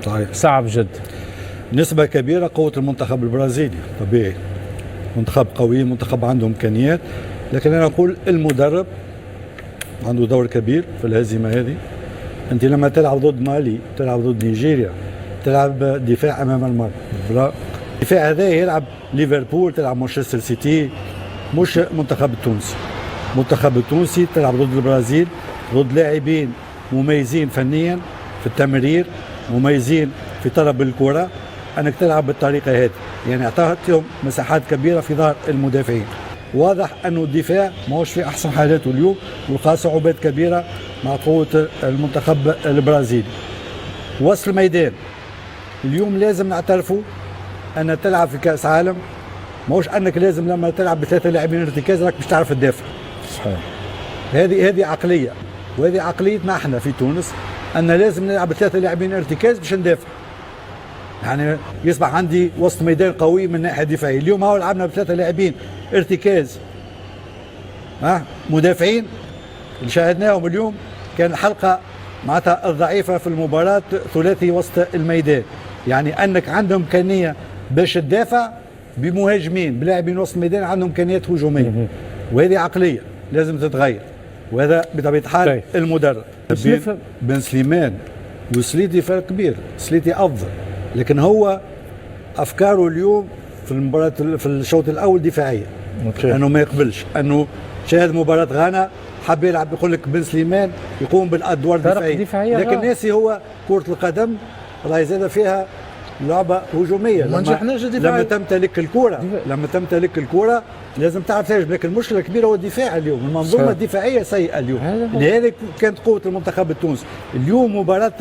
صحيح. صعب جدا. نسبة كبيرة قوة المنتخب البرازيلي طبيعي، منتخب قوي، منتخب عنده إمكانيات، لكن أنا أقول المدرب عنده دور كبير في الهزيمة هذه. أنت لما تلعب ضد مالي، تلعب ضد نيجيريا، تلعب دفاع أمام المرمى، الدفاع هذا يلعب ليفربول، تلعب مانشستر سيتي، مش منتخب التونسي. منتخب التونسي تلعب ضد البرازيل، ضد لاعبين مميزين فنيا في التمرير، مميزين في طلب الكرة، أنك تلعب بالطريقة هذه، يعني أعطيتهم مساحات كبيرة في ظهر المدافعين. واضح أنه الدفاع ماهوش في أحسن حالاته اليوم، ولقى صعوبات كبيرة مع قوة المنتخب البرازيلي. وسط الميدان اليوم لازم نعترفوا أن تلعب في كأس عالم ماهوش أنك لازم لما تلعب بثلاثة لاعبين ارتكاز راك باش تعرف تدافع. صحيح. هذه عقلية، وهذه عقليتنا احنا في تونس، أن لازم نلعب بثلاثة لاعبين ارتكاز باش ندافع. يعني يصبح عندي وسط ميدان قوي من ناحية دفاعية. اليوم هاو لعبنا بثلاثة لاعبين ارتكاز مدافعين اللي شاهدناهم اليوم، كان الحلقة معناتها الضعيفة في المباراة ثلاثي وسط الميدان، يعني أنك عنده إمكانية باش تدافع بمهاجمين بلاعبين وسط الميدان عندهم إمكانيات هجومية، وهذه عقلية لازم تتغير، وهذا بطبيعة الحال المدرب. بن سليمان وسليتي فرق كبير، سليتي أفضل، لكن هو أفكاره اليوم في المباراة في الشوط الأول دفاعية، أنه ما يقبلش أنه شاهد مباراة غانا حب يلعب، يقول لك بن سليمان يقوم بالأدوار الدفاعية، لكن ناسي هو كرة القدم راهي زاد فيها لعبة هجومية. لما تمتلك الكرة لازم تعرف تهاجم، لكن المشكلة الكبيرة هو الدفاع اليوم، المنظومة الدفاعية سيئة اليوم. هذه كانت قوة المنتخب التونسي اليوم. مباراة